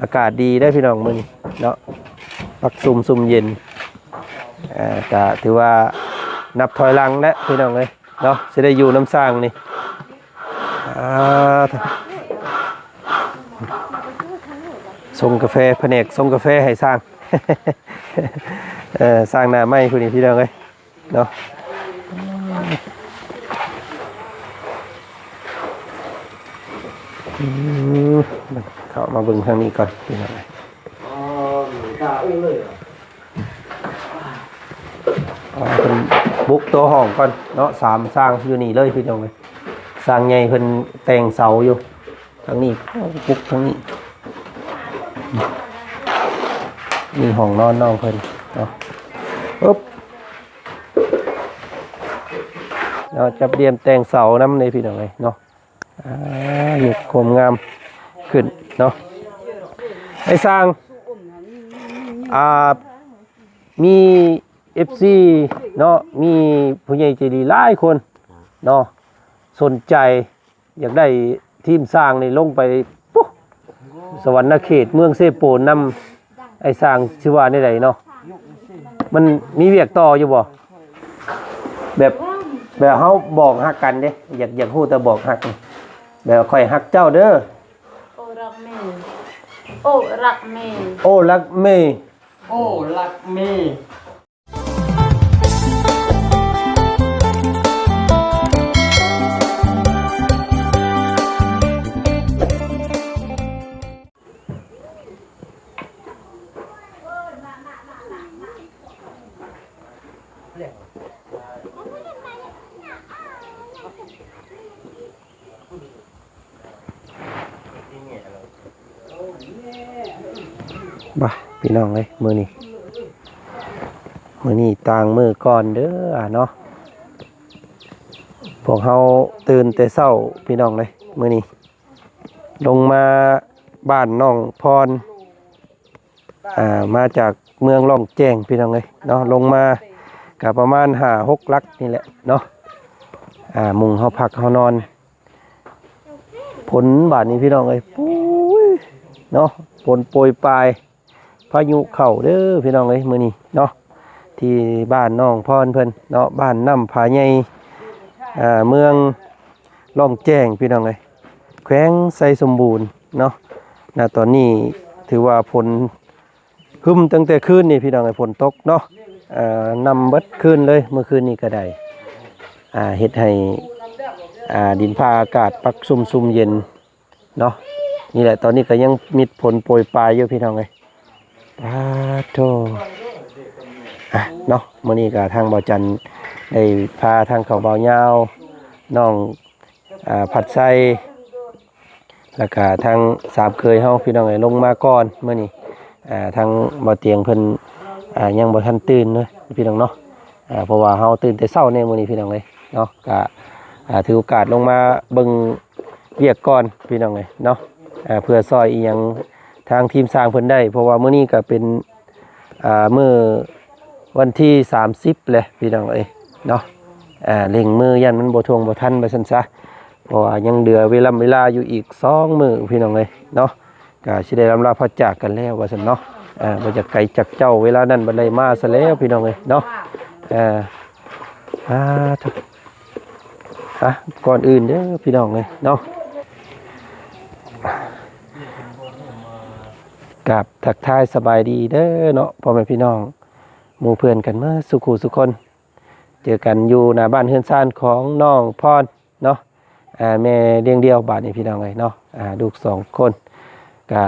อากาศดีได้พี่น้องมื้อนี้เนาะพักซุ่มเย็นก็ถือว่านับถอยหลังแล้วพี่น้องเอ้ยเนาะสิได้อยู่น้ำสร้างนี่ส่งกาแฟแผนกส่งกาแฟให้สร้าง สร้างหน้าไม้ผู้นี้พี่น้องเอ้ยเนาะเข้ามาเบิ่งทางนี้ก่อนพี่น้องเลยเป็นบุกตัวห้องก่อนเนาะสามสร้างอยู่นี่เลยพี่น้องเลยสร้างใหญ่เพิ่นแต่งเสาอยู่ทางนี้บุกทางนี้นี่ห้องนอนน้องเพิ่นเนาะปุ๊บเราจะเตรียมแต่งเสาน้ำในพี่น้องเลยเนาะอยู่โคมงามขึ้นเนาะไอ้สร้างมี FC เนาะมีผู้ใหญ่ใจดีหลายคนเนาะสนใจอยากได้ทีมสร้างนี่ลงไปปุ๊บสวรรณเขตเมืองเซโปนนำไอ้สร้างชื่อว่าได้เนาะมันมีเวียกต่ออยู่บ่แบบเฮาบอกฮักกันเด้อยากฮู้แต่บอกฮักแบบค่อยฮักเจ้าเด้อโอ้รักแม่โอ้รักแม่โอ้รักแม่โอ้รักแม่บ่พี่น้องเลยมื้อนี้ต่างมื้อก่อนเด้อเนาะพวกเฮาตื่นแต่เช้าพี่น้องเลยมื้อนี้ลงมาบ้านน้องพรมาจากเมืองล่องแจ้งพี่น้องเลยเนาะลงมาก็ประมาณ5-6 ลักนี่แหละเนาะมุงเฮาพักเฮานอนผลบาดนี้พี่น้องเลยปุ้ยเนาะฝนโปรยปลายพายุเข้าเด้อพี่น้องเอ้ยมื้อนี้เนาะที่บ้านน้องพรเพิ่นเนาะบ้านน้ำผาใหญ่เมืองล่องแจ้งพี่น้องเอ้ยแขวงไสสมบูรณ์เนาะณตอนนี้ถือว่าฝนหึมตั้งแต่คืนนี่พี่น้องเอ้ยฝนตกเนาะนำเบิดคืนเลยเมื่อคืนนี้ก็ได้เฮ็ดให้ดินฟ้าอากาศปักซุ่มเย็นเนาะนี่แหละตอนนี้ก็ยังมีฝนโปรยปลายอยู่พี่น้องเอ้ยโธ่เนาะมื้อนี้ก็ทางบ่าวจันได้พาทางเขาบ่าวยาวน้องผัดไส้แล้วก็ทางสามเคยเฮาพี่น้องเอ้ยลงมาก่อนมื้อนี้ทางบ่เตียงเพิ่นยังบ่ทันตื่นเนาะพี่น้องเนาะเพราะว่าเฮาตื่นแต่เช้าในมื้อนี้พี่น้องเอ้ยเนาะก็ถือโอกาสลงมาเบิ่งเวียกก่อนพี่น้องเอ้ยเนาะเพื่อซอยอีหยังทางทีมสร้างเพิ่นได้เพราะว่ามื้อนี้ก็เป็นมื้อวันที่30เลยพี่น้องเอ้ยเนาะเร่งมือยันมันบ่ทวงบ่ทันไปซั่นซะเพราะว่ายังเหลือเวลาอยู่อีก2มื้อพี่น้องเอ้ยเนาะก็สิได้รำลาพระจากกันแล้วว่าซั่นเนาะบ่จะไกลจากเจ้าเวลานั้นบ่ได้มาซะแล้วพี่น้องเอ้ยเนาะก่อนอื่นเด้อพี่น้องเอ้ยเนาะกับทักทายสบายดีเด้อเนาะพ่อแม่พี่น้องหมู่เพื่อนกันมาสุขุสุคนเจอกันอยู่หน้าบ้านเฮือนซ่านของน้องพรเนาะแม่เลี้ยงเดียวบาดนี้พี่น้องเลยเนาะลูก2 คนก็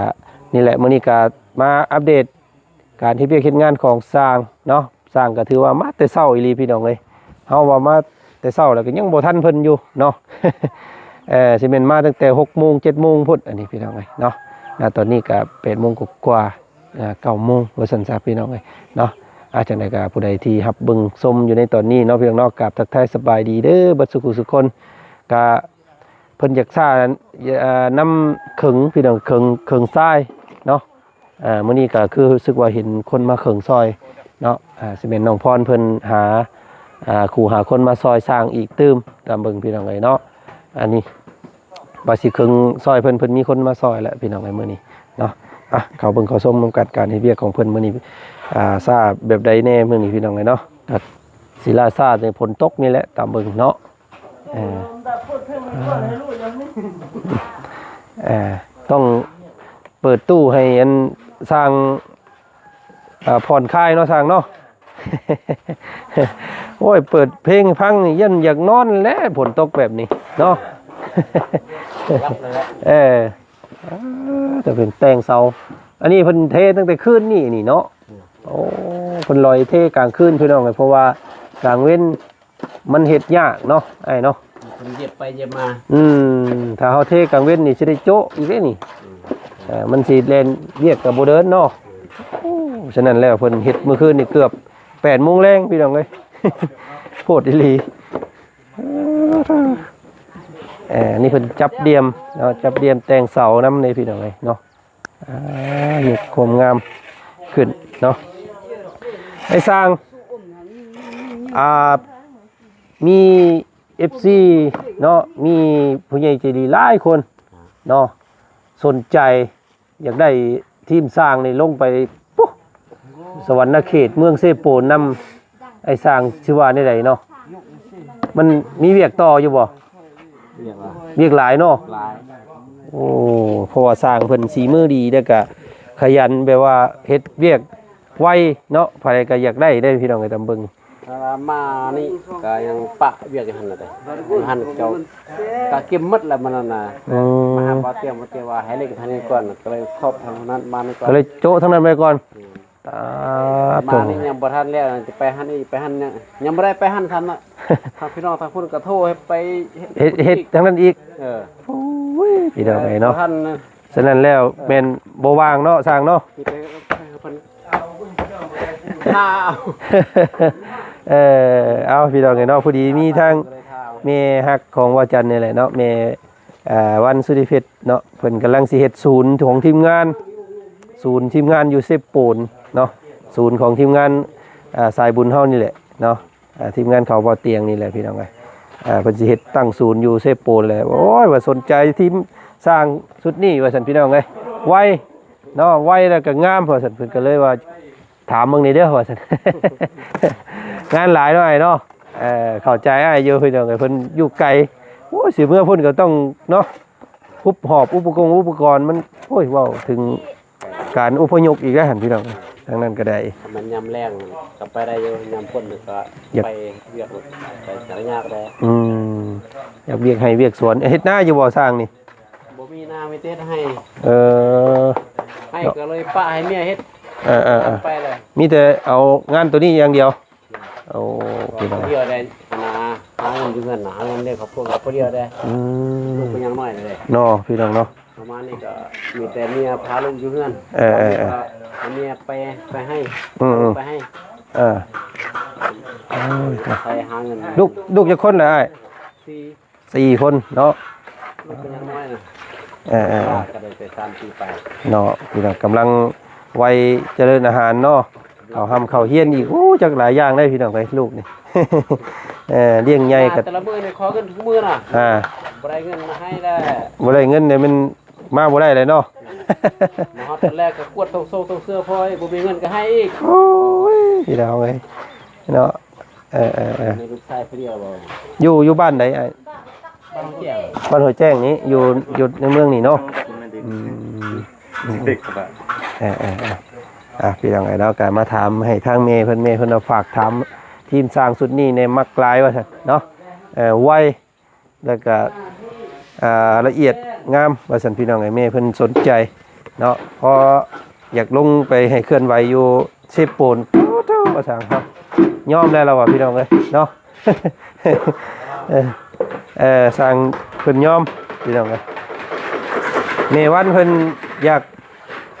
นี่แหละมื้อนี้ก็มาอัปเดตการที่เวียกเฮ็ดงานของสร้างเนาะสร้างก็ถือว่ามาแต่เช้าอีหลีพี่น้องเลยเฮาว่ามาแต่เช้าแล้วก็ยังบ่ทันเพิ่นอยู่เนาะสิแม่นมาตั้งแต่ 6:00 7:00 พุ่นอันนี้พี่น้องเลยเนาะตอนนี้ก็8:00 กว่า9:00ว่าซั่นซะพี่น้องเอ้ยเนาะจังได๋ก็ผู้ใดที่รับเบิ่งชมอยู่ในตอนนี้เนาะพี่น้องเนาะกับทักทายสบายดีเด้อเบิดสุขสุขคนก็เพิ่นอยากซ่านำขึงพี่น้องขึงทรายเนาะมื้อนี้ก็คือรู้สึกว่าเห็นคนมาขึงซอยเนาะสิแม่นน้องพรเพิ่นหาคู่หาคนมาซอยสร้างอีกตื้มตามเบิ่งพี่น้องเอ้ยเนาะอันนี้บาสิครึ่งซอยเพิ่นมีคนมาซอยแล้วพี่น้องไอ้มื้อนี้เนาะ เขาเบิ่งเขาส้มนำกันการเฮ็ดเวียกของเพิ่นมื้อนี้ทราบแบบใดแน่มื้อนี้พี่น้องเอ้ยเนาะก็ศิลาซาในฝนตกนี่แหละตามเบิ่งเนาะต้องเปิดตู้ให้อันสร้างผ่อนคลายเนาะสร้างเนาะ โอ้ยเปิดเพลงฟังนี่ยันอยากนอนแล้วฝนตกแบบนี้เนาะ แต่เป็นแต่งเสาอันนี้เพิ่นเทตั้งแต่คืนนี่เนาะโอ้เพิ่นลอยเทกลางคืนพี่น้องเลยเพราะว่ากลางเว้นมันเฮ็ดยากเนาะไอ้เนาะมันเย็บไปเย็บมาถ้าเฮาเทกลางเว้นนี่สิได้โจ๊ะอีกเด้นี่มันสิเล่นเวียกกับบ่เดินเนาะฉะนั้นแล้วเพิ่นเฮ็ดเมื่อคืนนี่เกือบ 8 โมงแรงพี่น้องเอ้ย โพดอีหลีนี่เพิ่นจับเดียมเนาะจับเดียมแต่งเสาน้ำในพี่น้องเอ้ยเนาะนี่โคมงามขึ้นเนาะไอ้สร้างมี FC เนาะมีผู้ใหญ่ใจดีหลายคนเนาะสนใจอยากได้ทีมสร้างนี่ลงไปปุ๊สวรรณเขตเมืองเซโปนนำไอ้สร้างชื่อว่าได้ใดเนาะมันมีเวียกต่ออยู่บ่เวียกหลายเนาะโอ้เพราะว่าสร้างเพิ่นสีมือดีแล้วก็ขยันแบบว่าเฮ็ดเวียกไวเนาะภายก็อยากได้พี่น้องไอ้ตำเบิงมานี่ก็ยังปะเวียกอยู่หั่นน่ะหั่นเจ้าก็เก็บหมดแล้วมันน่ะมาหาบ่เตรียมว่าให้เล็กทันนี้ก่อนก็เลยครอบทางนั้นมานี่ก่อนก็เลยโจ๊ะทั้งนั้นไปก่อนมานี่ยังบ่ทันแล้วจะไปหั่นนี่ไปหั่นยังบ่ได้ไปหั่นทันน่ะทางพี่น้องทางพุ่นก็โทรให้ไปเฮ็ดทั้งนั้นอีกโอ้ยพี่น้องไอ้เนาะฉะนั้นแล้วแม่นบ่ว่างเนาะสร้างเนาะเอาพี่น้องไอ้เนาะพอดีมีทางแม่ฮักของวาจันนี่แหละเนาะแม่วันสุริเพชรเนาะเพิ่นกำลังสิเฮ็ดศูนย์ของทีมงานอยู่เซโปนเนาะศูนย์ของทีมงานสายบุญเฮานี่แหละเนาะทีมงานเขาบ่เตียงนี่แหละพี่น้องเอ้ยเพิ่นสิเฮ็ดตั้งศูนย์อยู่เซโปนเลยโอ้ยว่าสนใจทีมสร้างชุดนี้ว่าซั่นพี่น้องเอ้ยไวเนาะไวแล้วก็งามว่าซั่นเพิ่นก็เลยว่าถามมึงนี่เด้อว่าซั่น งานหลายหน่อยเนาะเข้าใจอ้ายอยู่พี่น้องเอ้ยเพิ่นอยู่ไกลโอ้ยสิเมื่อเพิ่นก็ต้องเนาะฮุบหอบอุปกรณ์มันโอ้ยเว้าถึงการอพยพอีกแล้วหั่นพี่น้องทางนั้นก็ได้มันยามแรงก็ไปได้อยู่ยามฝนก็ไปเวียกไปสารยากได้อยากเวียกให้เวียกสวนเฮ็ดนาอยู่บ่สร้างนี่บ่มีนามีแต่ให้ให้ก็เลยป้าให้เมียเฮ็ดไปเลยมีแต่เอางานตัวนี้อย่างเดียวเอาพี่น้องเดียวได้นาหาเงินอยู่เงินหาเงินได้ครอบครัวกับเดียวได้ลูกเป็นยังน้อยเลยเนาะพี่น้องเนาะประมาณนี้ก็มีแต่เมียพาลูกอยู่เงินเมียไปให้ไปให้ไปหาเงินลูกจะคนเหรอ4 คนเนาะลูกเป็นยังน้อยนะก็ได้แต่3 ปีไปเนาะพี่น้องกำลังวัยเจริญอาหารเนาะเขาเฮียนอีกโอ้จักหลายอย่างได้พี่น้องไปลูกนี่เลี้ยงใหญ่กับแต่ละมื้อนี่ขอเงินทุกมื้อน่ะบ่ได้เงินมาให้ได้บ่ได้เงินเนี่ยมันมาบ่ได้เลยเนาะมาฮอดตอนแรกก็กวดตรงเสื้อพอยบ่มีเงินก็ให้อีกโอ้ยพี่น้องเอ้ยเนาะมีลูกชายคนเดียวบ่อยู่บ้านใดบ้านหัวแจ้งนี้อยู่ในเมืองนี่เนาะเด็กครับพี่น้องไอ้เนาะก็มาถามให้ทางเมย์เพิ่นฝากถามทีมสร้างสุดนี้ในมักกลายว่าซั่นเนาะไวแล้วก็ละเอียดงามว่าซั่นพี่น้องไอ้เมย์เพิ่นสนใจเนาะพออยากลงไปให้เคลื่อนไหวอยู่เซโปนว่าซั่นครับยอมแล้วว่าพี่น้องเอ้ยเนาะสร้างเพิ่นยอมพี่น้องเอ้ยเมวันเพิ่นอยาก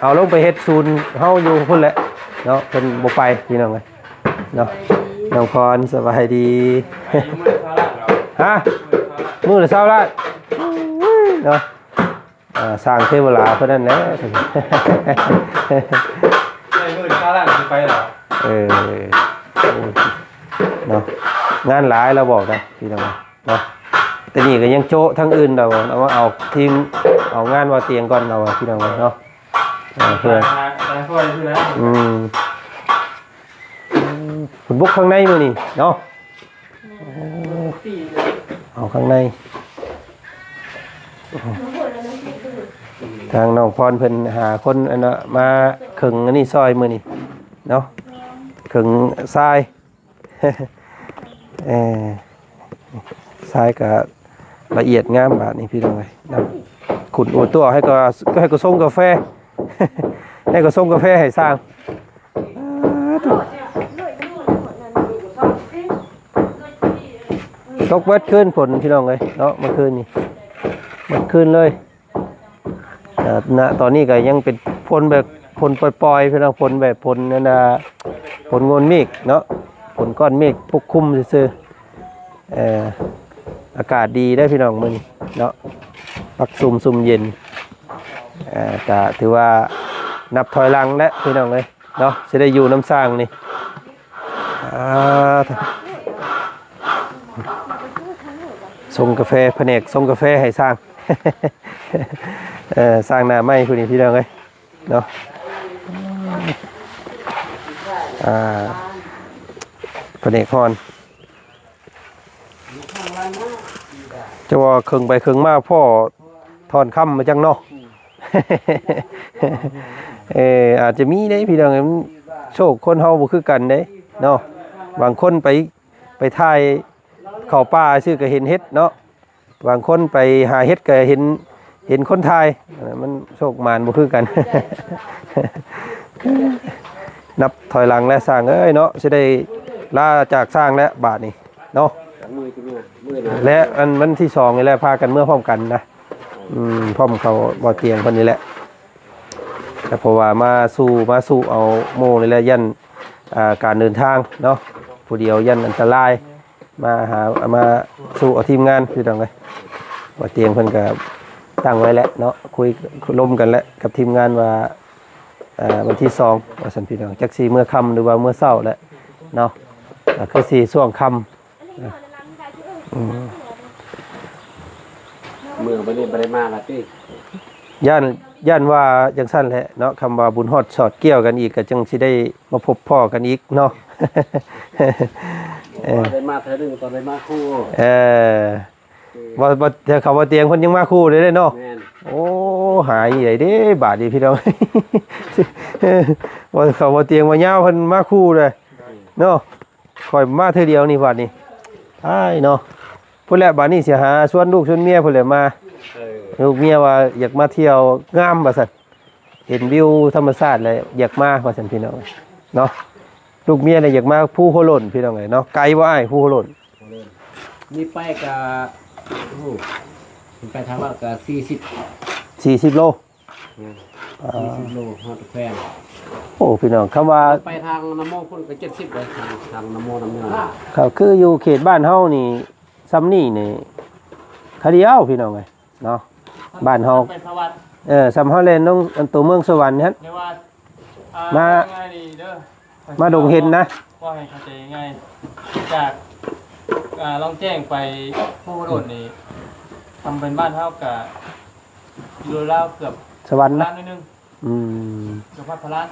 เอาลงไปเฮ็ดศูนย์เฮาอยู่พุ่นแหละเนาะเพิ่นบ่ไปพี่น้องเอ้ยเนาะน้องพรสบายดีฮะมื้อละ20ล้านเนาะสร้างเทวราเพิ่นนั่นแหละได้มื้อละ20ล้านสิไปเหรอเนาะงานหลายเราบอกนะพี่น้องเนาะแต่นี่ก็ยังโจ๊ะทั้งอื่นเราเอาทีมเอางานว่าเตียงก่อนเราพี่น้องเนาะ เพื่อ แต่ค่อยคือแล้ว ฝนบุกข้างในมือนี่เนาะเอาข้างในทางน้องพรเพิ่นหาคนอันน่ะมาขึงอันนี้ซอยมือนี่เนาะขึงทราย ทรายก็ละเอียดงามบาดนี้พี่น้องเอ้ยนะขุดตัวให้ก็ส่งกาแฟ ให้ก็ส่งกาแฟให้สร้างตกเบิดขึ้นฝนพี่น้องเลยเนาะเมื่อคืนนี่เมื่อคืนเลยณตอนนี้ก็ยังเป็นฝนแบบฝนปล่อยๆพี่น้องฝนแบบฝนนั่นน่ะฝนงนเมฆเนาะฝนก้อนเมฆปกคลุมซื่ออากาศดีได้พี่น้องมื้อนี้เนาะปักซุ่มเย็นก็ถือว่านับถอยหลังแล้วพี่น้องเลยเนาะจะได้อยู่น้ำสร้างนี่ส่งกาแฟแผนกส่งกาแฟให้สร้าง สร้างหน้าไม้คุณนี่พี่น้องเลยเนาะแผนกฮอนจะว่าเครื่องไปเครื่องมาพ่อถอนค่ำมาจังเนาะ อาจจะมีได้พี่น้องโชคคนเฮาบ่คือกันเด้เนาะบางคนไปถ่ายเข้าป่าซื่อก็เห็นเฮ็ดเนาะบางคนไปหาเฮ็ดก็เห็นคนถ่ายมันโชคมานบ่คือกัน นับถอยหลังแล้วสร้างเอ้ยเนาะสิได้ลาจากสร้างแล้วบาดนี้เนาะและอันวันที่2นี่แหละพากันเมื่อพร้อมกันนะพร้อมเขาบ่เตียงเพิ่นนี่แหละแต่เพราะว่ามาสู้เอาโมนี่แหละยันการเดินทางเนาะผู้เดียวยันอันตรายมาสู้เอาทีมงานคือจังได๋บ่เตียงเพิ่นก็ตั้งไว้แล้วเนาะคุยล้มกันแล้วกับทีมงานว่าวันที่2ว่าซั่นพี่น้องจักสิเมื่อค่ำหรือว่าเมื่อเช้าแหละเนาะคือสิช่วงค่ำเมืองบ่ได้มาละติ ย่านว่าจังซั่นแหละเนาะคำว่าบุญฮอดสอดเกี่ยวกันอีกก็จังสิได้มาพบพ่อกันอีกเนาะ ได้มาเทื่อนึงตอนได้มาคู่ บ่แต่เขาว่าเตียงเพิ่นยังมาคู่เลยเด้เนาะ แม่น โอ้หายใหญ่เด้บาดนี้พี่น้อง ว่าเขาว่าเตียงว่ายาวเพิ่นมาคู่เลยเนาะค่อยมาเทื่อเดียวนี่บาดนี้อ้ายเนาะพุ่นแหละบาดนี้สิหาชวนลูกชวนเมียพุ่นแหละมาลูกเมียว่าอยากมาเที่ยวงามว่าซั่นเห็นวิวธรรมชาติแล้วอยากมาว่าซั่นพี่น้องเนาะลูกเมียน่ะอยากมาภูโหล่นพี่น้องเอ้ยเนาะไกลบ่อ้ายภูโหล่น นี่ไปก็โอ้ไปทางว่าก็40 โล40โลฮอดแขวง โอ้พี่น้องคำว่า ไปทางน้ำโมพุ่นก็70เลยทางน้ำโมน้ำเงิน ครับคืออยู่เขตบ้านเฮานี่ซ้ำนี่นี่คดีเอาพี่น้องเอ้ยเนาะบ้านเฮา ไปสวรรค์ ซ้ำเฮาเล่นน้องอันตัวเมืองสวรรค์นั่น เรียกว่า มา ง่ายดีเด้อ มาดงเห็นนะ ว่าให้เข้าใจง่ายจากลองแจ้งไปผู้โดนนี่ทำเป็นบ้านเท่ากับยูโรเกือบ สวรรค์นะ ล้านนิดนึง อืม เกือบพันล้าน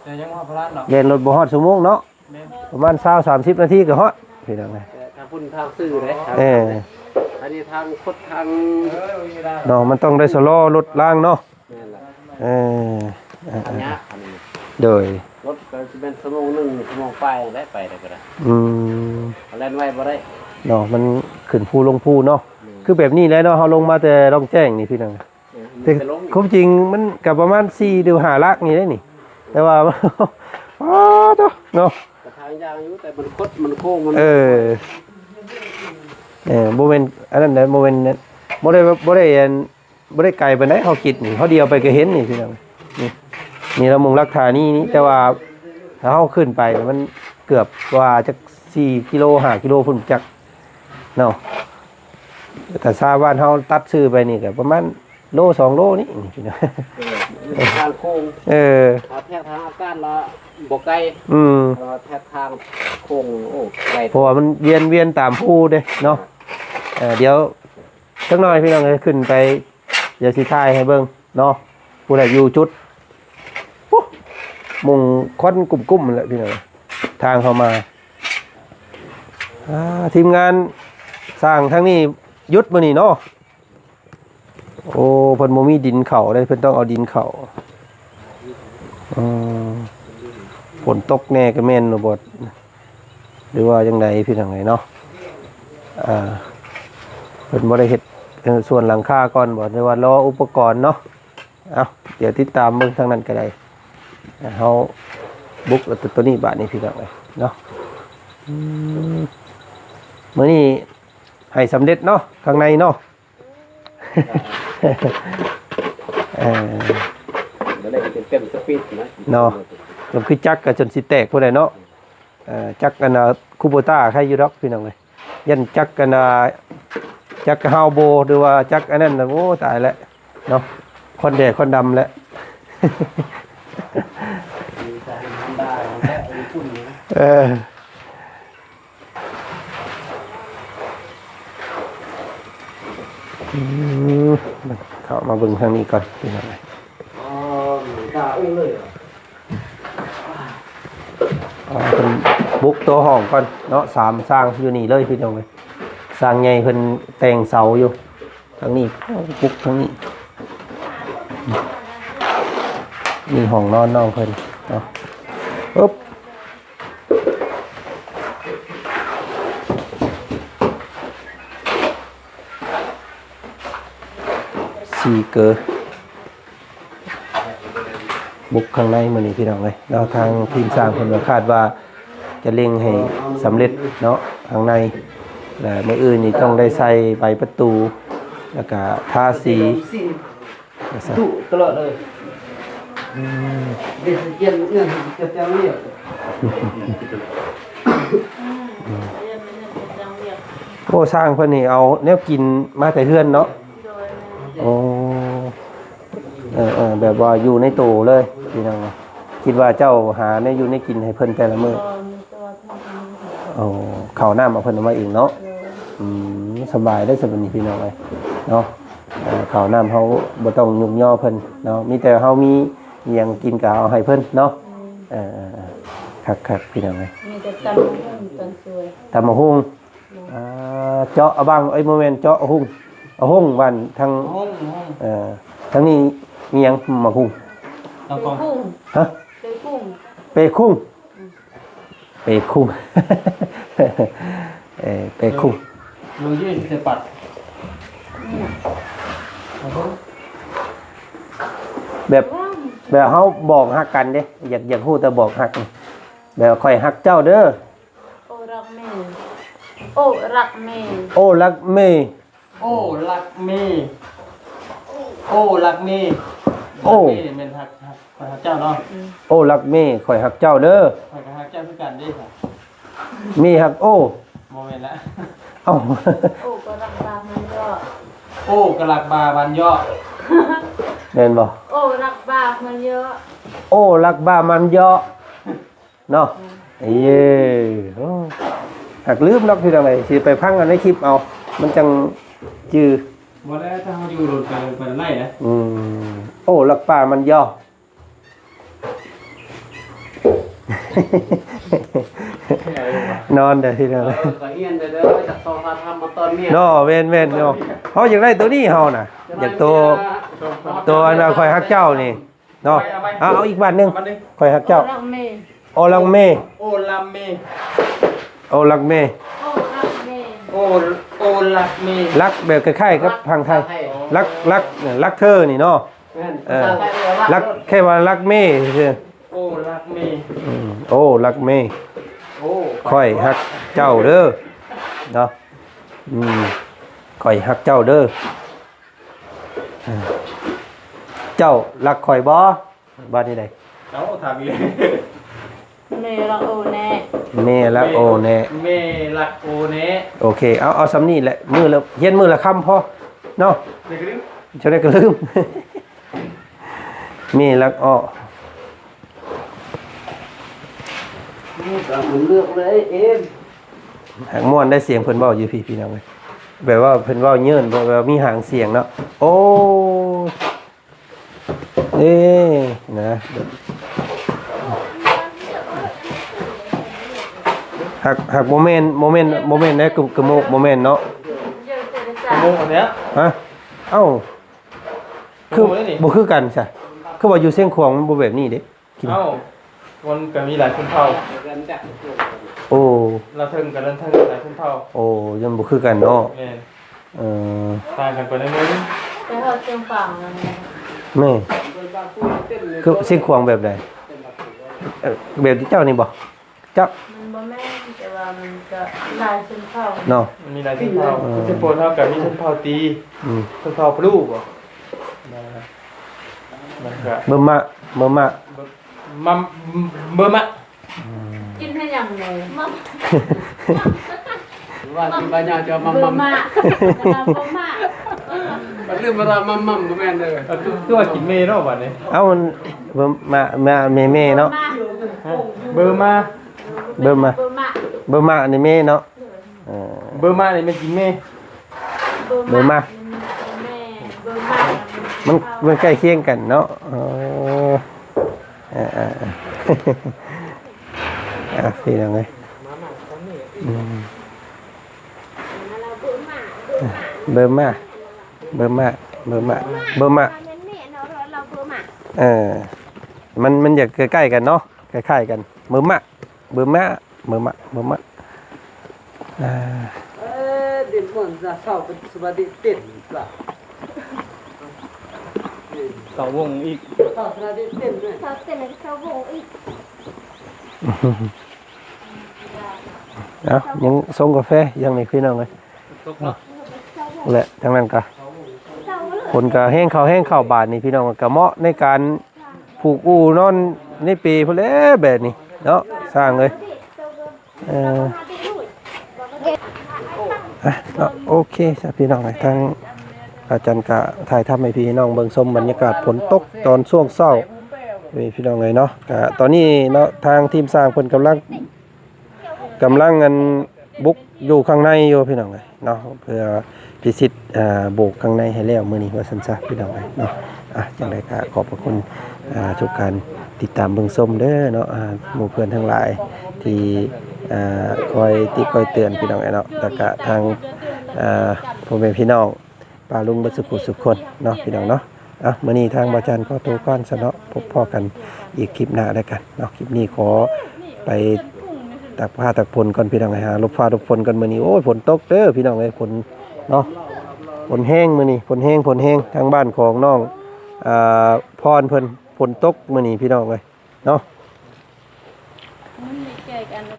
แต่ยังว่าพันล้านหรอก เล่นรถบ่ฮอดชั่วโมงเนาะ เล่น ประมาณ20-30 นาทีก็ฮอดพี่น้องเอ้ย ทางพุ่นทางซื่อเลยอันนี้ทางคดทาง เนาะมันต้องได้สโลว์รถล่างเนาะ แม่นล่ะ เออ อันนี้อันนี้ โดย รถก็จะเป็นชั่วโมงหนึ่งชั่วโมงไปได้ไปได้ก็ได้ อืม เล่นไว้บ่ได้ เนาะมันขึ้นภูลงภูเนาะคือแบบนี้แหละเนาะเฮาลงมาแต่ร่องแจ้งนี่พี่น้องแต่ความจริงมันก็ประมาณ4หรือ5ลักนี่ได้นี่แต่ว่า อ้าวเนาะ ทางยางอยู่แต่มันคดมันโค้งมัน บ่แม่นอันนั้นน่ะบ่แม่นบ่ได้ไกลปานใดเฮาคิดนี่เฮาเดียวไปก็เห็นนี่พี่น้องนี่เรามุ่งรักฐานนี่แต่ว่าถ้าเฮาขึ้นไปมันเกือบว่าจัก4กิโล5กิโลพุ่นจักเนาะแต่ชาวบ้านเฮาตัดชื่อไปนี่ก็ประมาณโล2โลนี่พี่น้อง ทางโค้ง แทางอาการละบ่ไกลแทบทางโค้งโอ้ไกล เพราะว่ามันเวียนตามภูเด้เนาะเดี๋ยวจักหน่อยพี่น้องขึ้นไปเดี๋ยวสิถ่ายให้เบิ่งเนาะผู้ใดอยู่จุด มุงควันกุ้มๆแหละพี่น้องทางเข้ามาทีมงานสร้างทั้งนี้ยุดมื้อนี้เนาะโอ้เพิ่นบ่มีดินเข้าเลยเพิ่นต้องเอาดินเข้าฝนตกแน่ก็แม่นบ่หรือว่าจังไดพี่น้องเนาะเพิ่นบ่ได้เฮ็ดส่วนหลังคาก่อนบ่หรือว่ารออุปกรณ์เนาะเอาเดี๋ยวติดตามเบิ่งทางนั้นก็ได้เฮาบุกตัวนี้บาดนี้พี่น้องเนาะมื้อนี้ให้สำเร็จเนาะข้างในเนาะบ่ได้เต็มสปีดนะเนาะมันคือจักก็จนสิแตกพุ่นได้เนาะจักกันคูโบต้าใครอยู่ดอกพี่น้องเอ้ยยันจักกันจักฮาวโบหรือว่าจักอันนั้นน่ะโอ้ตายแล้วเนาะคนแดดคนดำแล้วเข้ามาเบิ่งทางนี้ก่อนพี่น้องเป็นบุกตัวห้องก่อนเนาะ3สร้างอยู่นี่เลยพี่น้องเลยสร้างใหญ่เพิ่นแต่งเสาอยู่ทางนี้บุกทางนี้นี่ห้องนอนน้องเพิ่นเนาะปึ๊บ4 เกอบุกข้างในมื้อนี้พี่น้องเอ้ยแล้วทางทีมสร้างเพิ่นก็คาดว่าจะเร่งให้สำเร็จเนาะข้างในและมื้ออื่นนี่ต้องได้ใส่ใบประตูแล้วก็ทาสีดุตลอดเลยเด็กเรียนเรื่องเกี่ยวกับเรื่องโอ้สร้างเพิ่นนี่เอาแนวกินมาแต่เฮือนเนาะโอ้แบบว่าอยู่ในตู้เลยพี่น้องคิดว่าเจ้าหาในอยู่ในกินให้เพิ่นแต่ละมื้อโอ้ข้าวน้ำเอาเพิ่นมาเองเนาะสบายได้สบายพี่น้องเลยเนาะข้าวน้ำเขาบ่ต้องยุ่งย่อเพิ่นเนาะมีแต่เขามีหยังกินก็เอาให้เพิ่นเนาะคักๆพี่น้องเลยมีแต่ตำหุ่งตอนสวยตำหุ่งเจาะเอาบ้างโมเมนต์เจาะหุ่งเอาหุ่งวันทางทั้งนี้มีหยังมาหุ่งกุ้งฮะเปคุ้งเปคุ้งเปคุ้งลุงยื่นเสปัดแบบเขาบอกฮักกันเด้อยากพูดแต่บอกฮักแบบค่อยฮักเจ้าเด้อโอ้รักแม่โอ้รักแม่โอ้รักแม่โอ้รักแม่โอ้รักแม่โอ้เป็นฮักเจ้าเนาะโอ้รักแม่ค่อยฮักเจ้าเด้อค่อยฮักเจ้าคือกันเด้ค่ะมีฮักโอ้โมเมนต์ละโอ้ก็รักบามันย่อโอ้กรักบาบันย่อเห็นบ่โอ้รักบามันเยอะโอ้รักบามันเยอะเนาะเย้หักลืมล็อกที่ตรงไหนสิไปพังกันในคลิปเอามันจังจือบ่ได้ถ้าเขาอยู่โดนไปไล่นะโอ้รักบามันเยอะนอนเดี๋ยวทีเดียวเนาะเว้นเนาะเขาอยากได้ตัวนี้เฮาน่ะอยากตัวอันน่ะคอยฮักเจ้านี่เนาะเอาอีกบาทนึงคอยฮักเจ้าโอลังเมโอลัมเมโอลังเมโอลักเมรักแบบคล้ายๆกับทางไทยรักเธอนี่เนาะรักแค่ว่ารักเมซื่อโอ้รักเมโอ้รักเมค่อยฮักเจ้าเด้อเนาะค่อยฮักเจ้าเด้อเจ้ารักค่อยบ่บ้านนี้ใดเอ้าถามอีกเมรักโอแน่เมรักโอแน่เมรักโอแน่โอเคเอาสำนี่แหละมือละเย็นมือละค่ำพอเนาะจะได้กระลืมเมรักอ้อมันเลือกเลยเอ็มหางม่วนได้เสียงเพิ่นเว้าอยู่พี่น้องเอ้ยแบบว่าเพิ่นเว้าเยินแบบว่ามีหางเสียงเนาะโอ้นะ หักโมเมนต์ได้กึมโมเมนต์เนาะ เยอะเกิน ขโมยอันเนี้ย ฮะเอ้าคือ โอ้ยนี่ บ่คือกันใช่คือว่าอยู่เสียงขวางมันบ่แบบนี้เด้กิน เอ้ามันก็มีหลายชนเผ่า โอ้ เราเทิงกันนั่นเทิงหลายชนเผ่า โอ้ยังบ่คือกันเนาะ แม่น เออ ต่างกันไปในเมือง แต่เขาเชียงฝั่งนั่นแหละ แม่คือเสียงขวางแบบใดแบบที่เจ้านี่บ่เจ้า มันบ่แม่นแต่ว่ามันก็หลายชนเผ่า เนาะ มันมีหลายชนเผ่าชนโปนเท่ากับมีชนเผ่าตี อืม ชนเผ่าพลูบ่มันก็ เบิ่มมา มัมเบิ่มอ่ะ กินให้อย่างไรมัม ว่าที่บ้านยาจะมัม เบอ มัม ร์มาบ่มา มันลืมมามัมมัมบ่แม่นเลย คือว่ากินเมย์เนาะบัดนี้ เอ้ามันเบิ่มมาแม่เนาะ เบอร์มา เบิ่มมา เบอร์มา เบิ่มมาอันนี้แม่เนาะเออ เบอร์มานี่มันกินเมย์ แม่เบอร์มา มันใกล้เคียงกันเนาะอ๋ออ่าพี่น้องเอ้ยอืมเบอร์มาเออมันอยากใกล้ๆกันเนาะคล้ายๆกันเบอร์มาอ่า เด็กมันจะเศร้าเป็นสวัสดีเต้นล่ะ เสาวงอีก เศร้าสวัสดีเต้นด้วย เอายังส่งกาแฟยังนี่พี่น้องเลย ตกเนาะ แหละทั้งนั้นก็ผลก็แห้งข้าวบาทนี่พี่น้องก็เหมาะในการผูกอู่นอนในปีพุ่นแหล้วแบบนี้เนาะสร้างเลยเนาะโอเคจ้ะพี่น้องเลยทั้งอาจารย์ก็ถ่ายทำให้พี่น้องเบิ่งชมบรรยากาศฝนตกตอนช่วงเช้านี่พี่น้องเลยเนาะก็ตอนนี้เนาะทางทีมสร้างเพิ่นกำลังเงินบุกอยู่ข้างในอยู่พี่น้องเลยเนาะเพื่อพิชิตโบกข้างในให้แล้วมื้อนี้ว่าซั่นซะพี่น้องเลยเนาะจังได๋ก็ขอบพระคุณทุกการติดตามเบิ่งชมเด้อเนาะหมู่เพื่อนทั้งหลายที่คอยติคอยเตือนพี่น้องเนาะแล้วก็ทางพ่อแม่พี่น้องป้าลุงเบ่สุขสุขคนเนาะพี่น้องเนาะมื้อนี้ทางอาจารย์ก็โตก่อนซะเนาะพบพอกันอีกคลิปหน้าแล้วกันเนาะคลิปนี้ขอไปตักผ้าตักฝนก่อนพี่น้องลบฟ้าลบฝนก่อนมื้อนี้โอ้ยฝนตกเด้อพี่น้องเอ้ยฝนเนาะฝนแห้งมื้อนี้ฝนแห้งทางบ้านของน้องพรเพิ่นฝนตกมื้อนี้พี่น้องเอ้ยเนาะ